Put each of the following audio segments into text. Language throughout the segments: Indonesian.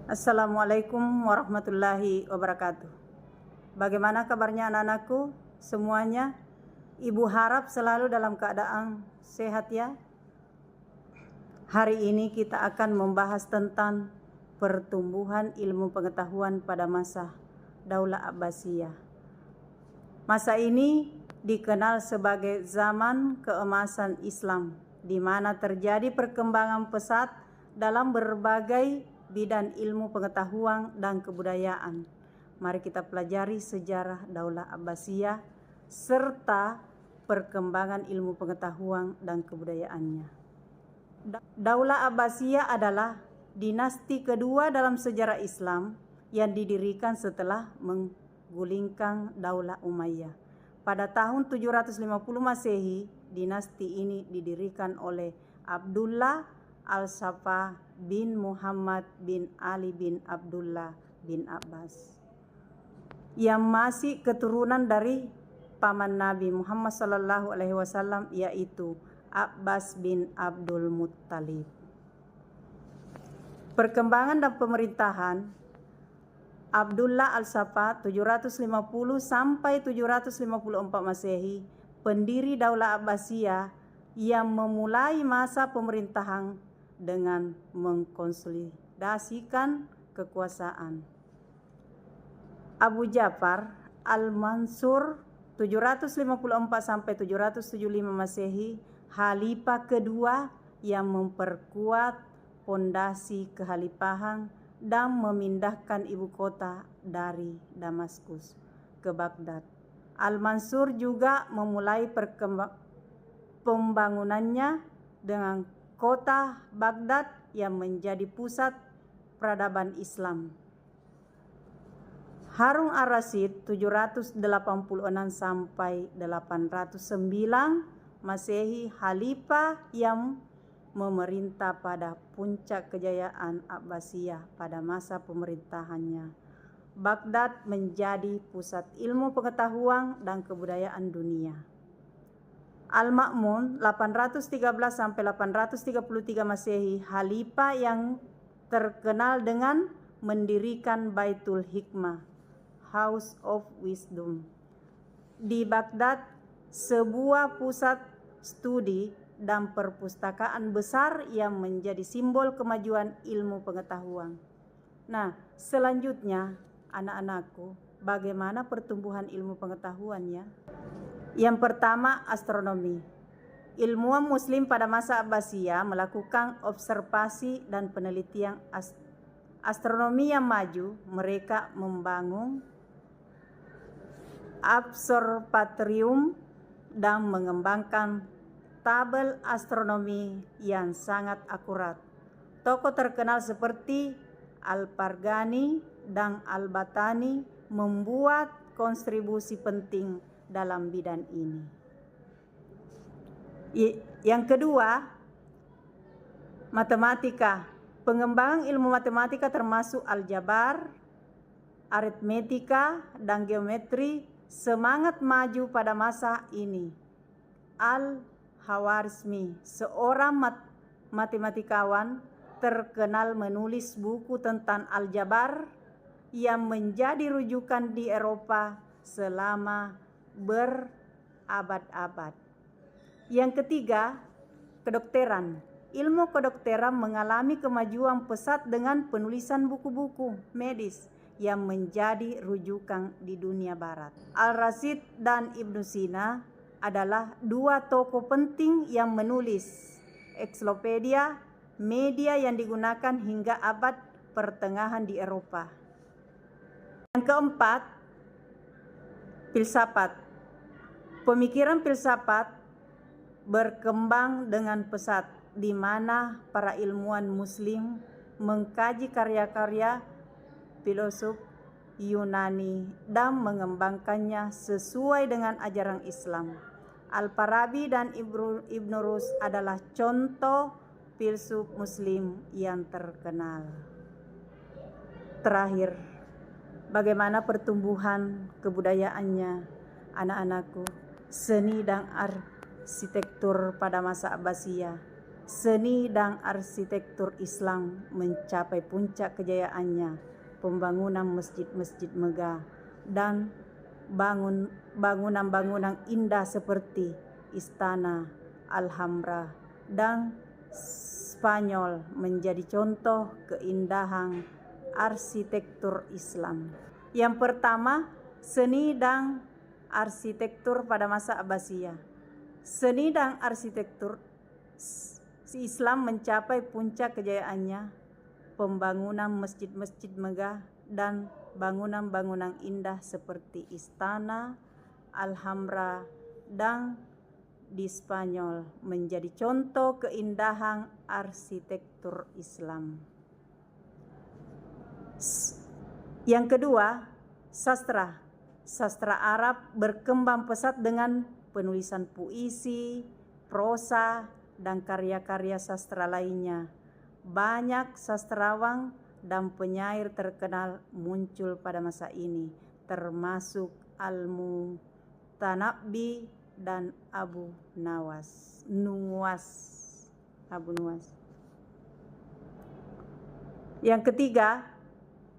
Assalamualaikum warahmatullahi wabarakatuh. Bagaimana kabarnya anak-anakku semuanya? Ibu harap selalu dalam keadaan sehat ya. Hari ini kita akan membahas tentang pertumbuhan ilmu pengetahuan pada masa Daulah Abbasiyah. Masa ini dikenal sebagai zaman keemasan Islam, di mana terjadi perkembangan pesat dalam berbagai bidang ilmu pengetahuan dan kebudayaan. Mari kita pelajari sejarah Daulah Abbasiyah serta perkembangan ilmu pengetahuan dan kebudayaannya. Daulah Abbasiyah adalah dinasti kedua dalam sejarah Islam yang didirikan setelah menggulingkan Daulah Umayyah. Pada tahun 750 Masehi, dinasti ini didirikan oleh Abdullah Al-Saffah bin Muhammad bin Ali bin Abdullah bin Abbas, yang masih keturunan dari paman Nabi Muhammad SAW, yaitu Abbas bin Abdul Muttalib. Perkembangan dan pemerintahan Abdullah Al-Saffah 750 sampai 754 Masehi, pendiri Daulah Abbasiyah yang memulai masa pemerintahan dengan mengkonsolidasikan kekuasaan. Abu Ja'far Al-Mansur 754 sampai 775 Masehi, khalifah kedua yang memperkuat fondasi kekhalifahan dan memindahkan ibu kota dari Damaskus ke Baghdad. Al-Mansur juga memulai pembangunannya dengan kota Baghdad yang menjadi pusat peradaban Islam. Harun ar-Rasyid 786 sampai 809 Masehi, khalifah yang memerintah pada puncak kejayaan Abbasiyah pada masa pemerintahannya. Baghdad menjadi pusat ilmu pengetahuan dan kebudayaan dunia. Al-Ma'mun 813 sampai 833 Masehi, khalifah yang terkenal dengan mendirikan Baitul Hikmah, House of Wisdom, di Baghdad, sebuah pusat studi dan perpustakaan besar yang menjadi simbol kemajuan ilmu pengetahuan. Nah, selanjutnya anak-anakku, bagaimana pertumbuhan ilmu pengetahuannya? Yang pertama, astronomi. Ilmuwan muslim pada masa Abbasiyah melakukan observasi dan penelitian astronomi yang maju. Mereka membangun observatorium dan mengembangkan tabel astronomi yang sangat akurat. Tokoh terkenal seperti Al-Farghani dan Al-Battani membuat kontribusi penting dalam bidang ini. Yang kedua, matematika. Pengembangan ilmu matematika termasuk aljabar, aritmetika, dan geometri semangat maju pada masa ini. Al-Khawarizmi, seorang matematikawan terkenal, menulis buku tentang aljabar yang menjadi rujukan di Eropa selama berabad-abad. Yang ketiga, kedokteran. Ilmu kedokteran mengalami kemajuan pesat dengan penulisan buku-buku medis yang menjadi rujukan di dunia barat. Al-Rasyid dan Ibnu Sina adalah dua tokoh penting yang menulis ensiklopedia, media yang digunakan hingga abad pertengahan di Eropa. Yang keempat, filsafat. Pemikiran filsafat berkembang dengan pesat, di mana para ilmuwan muslim mengkaji karya-karya filosof Yunani dan mengembangkannya sesuai dengan ajaran Islam. Al-Farabi dan Ibnu Rushd adalah contoh filsuf muslim yang terkenal. Terakhir, bagaimana pertumbuhan kebudayaannya anak-anakku? Seni dan arsitektur pada masa Abbasiyah. Seni dan arsitektur Islam mencapai puncak kejayaannya, pembangunan masjid-masjid megah dan bangunan-bangunan indah seperti Istana Alhambra dan Spanyol menjadi contoh keindahan arsitektur Islam. Yang pertama, seni dan arsitektur pada masa Abbasiyah. Seni dan arsitektur Islam mencapai puncak kejayaannya, pembangunan masjid-masjid megah dan bangunan-bangunan indah seperti Istana Alhambra dan di Spanyol menjadi contoh keindahan arsitektur Islam. Yang kedua, sastra. Sastra Arab berkembang pesat dengan penulisan puisi, prosa, dan karya-karya sastra lainnya. Banyak sastrawan dan penyair terkenal muncul pada masa ini, termasuk Al-Mutanabbi dan Abu Nuwas. Yang ketiga,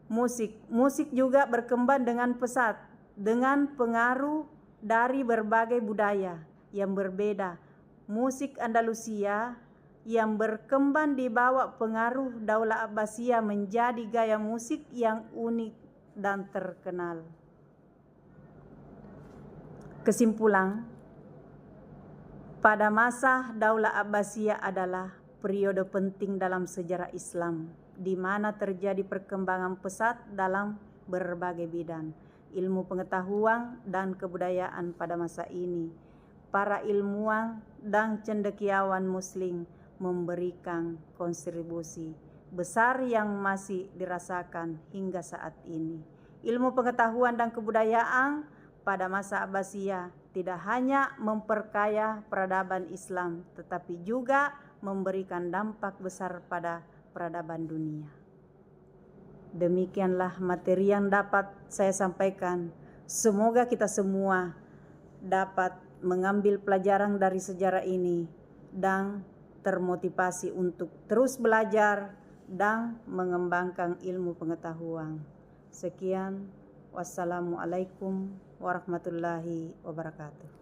musik. Musik juga berkembang dengan pesat dengan pengaruh dari berbagai budaya yang berbeda. Musik Andalusia yang berkembang di bawah pengaruh Daulah Abbasiyah menjadi gaya musik yang unik dan terkenal. Kesimpulan, pada masa Daulah Abbasiyah adalah periode penting dalam sejarah Islam, di mana terjadi perkembangan pesat dalam berbagai bidang ilmu pengetahuan dan kebudayaan pada masa ini. Para ilmuwan dan cendekiawan Muslim memberikan kontribusi besar yang masih dirasakan hingga saat ini. Ilmu pengetahuan dan kebudayaan pada masa Abbasiyah tidak hanya memperkaya peradaban Islam, tetapi juga memberikan dampak besar pada peradaban dunia. Demikianlah materi yang dapat saya sampaikan. Semoga kita semua dapat mengambil pelajaran dari sejarah ini dan termotivasi untuk terus belajar dan mengembangkan ilmu pengetahuan. Sekian, wassalamualaikum warahmatullahi wabarakatuh.